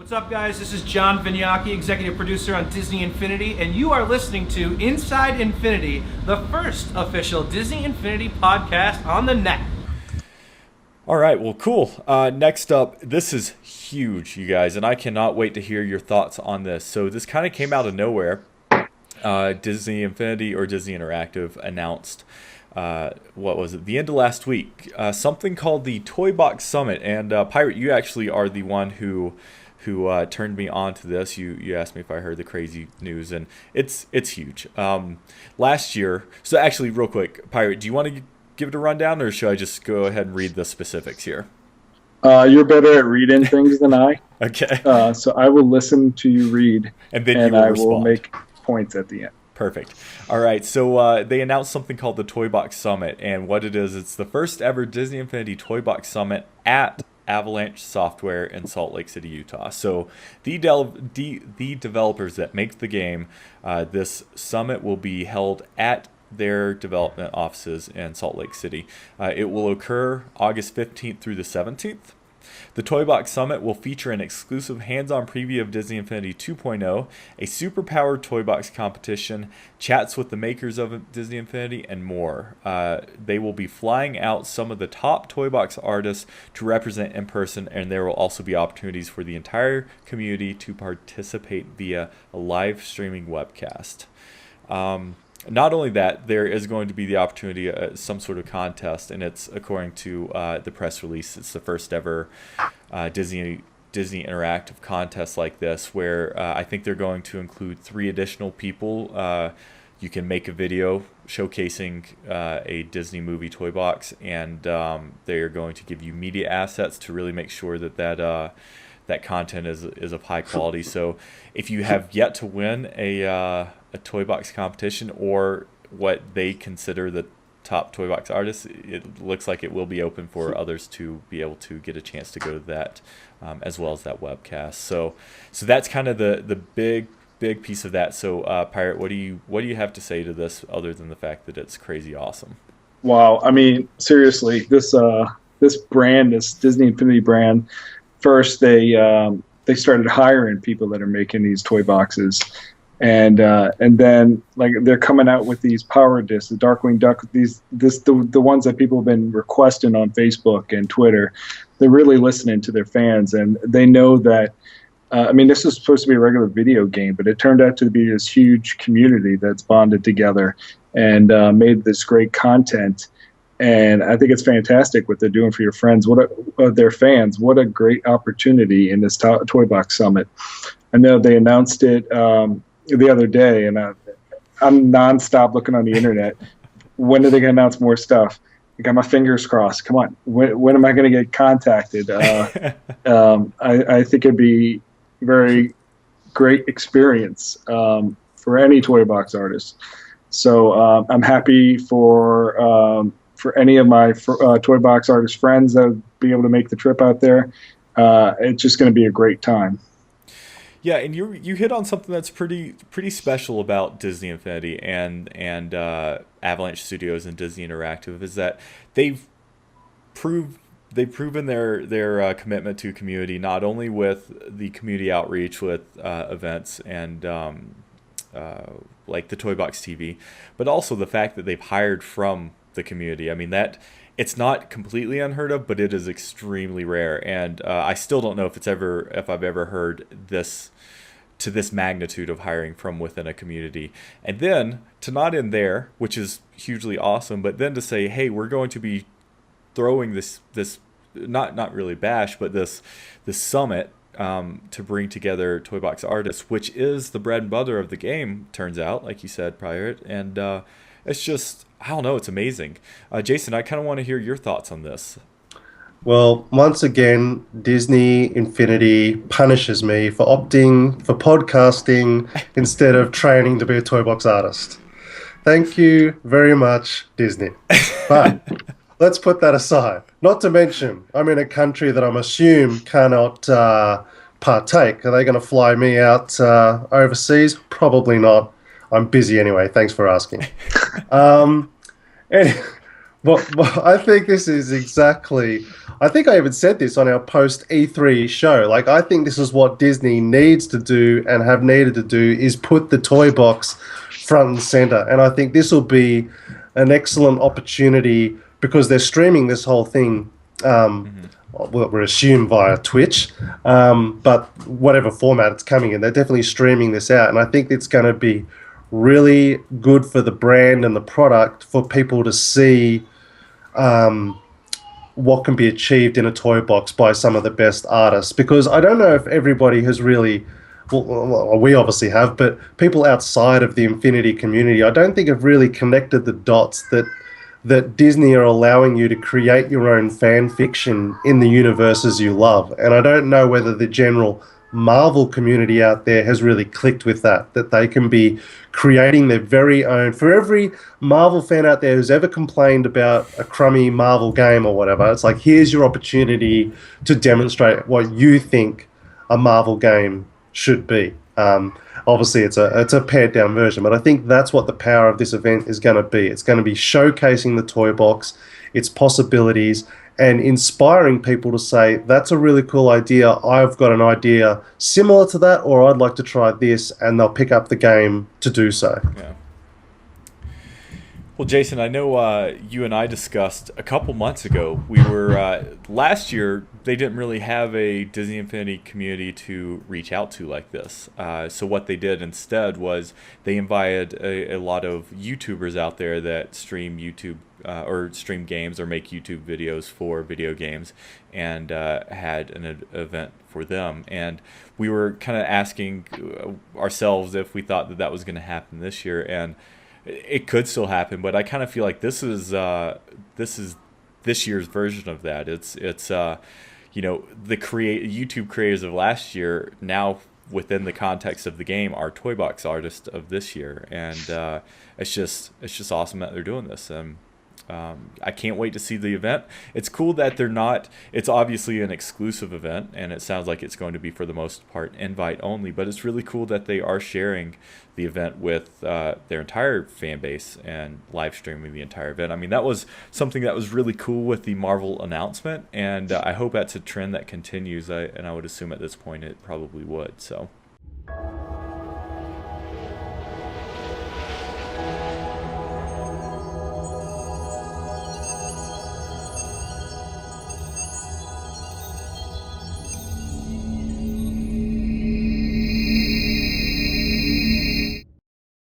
What's up, guys? This is John Vignacchi, executive producer on Disney Infinity, and you are listening to Inside Infinity, the first official Disney Infinity podcast on the net. All right, well, cool. Next up, this is huge, you guys, and I cannot wait to hear your thoughts on this. So this kind of came out of nowhere. Disney Infinity or Disney Interactive announced, what was it, the end of last week, something called the Toy Box Summit. And Pirate, you actually are the one who turned me on to this. You asked me if I heard the crazy news, and it's huge. Last year, so actually, real quick, Pirate, do you want to give it a rundown, or should I just go ahead and read the specifics here? You're better at reading things than I. Okay. So I will listen to you read, and then and you will I respond. will make points at the end. Perfect. All right, so they announced something called the Toy Box Summit, and what it is, it's the first ever Disney Infinity Toy Box Summit at Avalanche Software in Salt Lake City, Utah. So the developers that make the game, this summit will be held at their development offices in Salt Lake City. It will occur August 15th through the 17th. The Toy Box Summit will feature an exclusive hands-on preview of Disney Infinity 2.0, a super-powered toy box competition, chats with the makers of Disney Infinity, and more. They will be flying out some of the top toy box artists to represent in person, and there will also be opportunities for the entire community to participate via a live streaming webcast. Not only that, there is going to be the opportunity, some sort of contest, and it's according to the press release. It's the first ever Disney Interactive contest like this, where I think they're going to include 3 additional people. You can make a video showcasing a Disney movie toy box, and they are going to give you media assets to really make sure that content is of high quality. So if you have yet to win a toy box competition, or what they consider the top toy box artists, it looks like it will be open for others to be able to get a chance to go to that, as well as that webcast. So that's kind of the big piece of that. So Pirate, what do you have to say to this, other than the fact that it's crazy awesome? Wow, I mean, seriously, this brand, this Disney Infinity brand, first they started hiring people that are making these toy boxes. And then, like, they're coming out with these power discs, the Darkwing Duck, the ones that people have been requesting on Facebook and Twitter. They're really listening to their fans, and they know that. I mean, this was supposed to be a regular video game, but it turned out to be this huge community that's bonded together and made this great content. And I think it's fantastic what they're doing for your friends, their fans. What a great opportunity in this Toy Box Summit. I know they announced it the other day, and I'm nonstop looking on the internet. When are they going to announce more stuff? I got my fingers crossed. Come on, when am I going to get contacted? I think it'd be a very great experience for any toy box artist. So I'm happy for any of my toy box artist friends that would be able to make the trip out there. It's just going to be a great time. Yeah, and you hit on something that's pretty special about Disney Infinity and Avalanche Studios and Disney Interactive, is that they've proven their commitment to community, not only with the community outreach with events and like the Toy Box TV, but also the fact that they've hired from the community. I mean, that it's not completely unheard of, but it is extremely rare, and I still don't know if I've ever heard this to this magnitude of hiring from within a community. And then to not end there, which is hugely awesome, but then to say, hey, we're going to be throwing this not really bash, but this summit to bring together toy box artists, which is the bread and butter of the game, turns out, like you said, Pirate, and it's just, I don't know, it's amazing. Jason, I kind of want to hear your thoughts on this. Well, once again, Disney Infinity punishes me for opting for podcasting instead of training to be a toy box artist. Thank you very much, Disney. But let's put that aside. Not to mention, I'm in a country that I'm assume cannot partake. Are they going to fly me out overseas? Probably not. I'm busy anyway. Thanks for asking. Well, I think this is exactly. I think I even said this on our post E3 show. Like, I think this is what Disney needs to do and have needed to do is put the toy box front and center. And I think this will be an excellent opportunity because they're streaming this whole thing. Well, we're assumed via Twitch, but whatever format it's coming in, they're definitely streaming this out. And I think it's going to be really good for the brand and the product for people to see what can be achieved in a toy box by some of the best artists. Because I don't know if everybody has really, well, we obviously have, but people outside of the Infinity community, I don't think have really connected the dots that Disney are allowing you to create your own fan fiction in the universes you love. And I don't know whether the general Marvel community out there has really clicked with that they can be creating their very own. For every Marvel fan out there who's ever complained about a crummy Marvel game or whatever, it's like, here's your opportunity to demonstrate what you think a Marvel game should be. Obviously, it's a pared down version, but I think that's what the power of this event is going to be. It's going to be showcasing the toy box, its possibilities, and inspiring people to say, that's a really cool idea. I've got an idea similar to that, or I'd like to try this, and they'll pick up the game to do so. Yeah. Well, Jason, I know you and I discussed a couple months ago. We were last year. They didn't really have a Disney Infinity community to reach out to like this. So what they did instead was they invited a lot of YouTubers out there that stream YouTube or stream games or make YouTube videos for video games, and had an event for them. And we were kind of asking ourselves if we thought that was going to happen this year, and it could still happen, but I kind of feel like this is this year's version of that. It's the YouTube creators of last year now within the context of the game are toy box artists of this year, and it's just awesome that they're doing this. I can't wait to see the event. It's cool that they're not. It's obviously an exclusive event, and it sounds like it's going to be for the most part invite only. But it's really cool that they are sharing the event with their entire fan base and live streaming the entire event. I mean, that was something that was really cool with the Marvel announcement, and I hope that's a trend that continues. And I would assume at this point it probably would. So.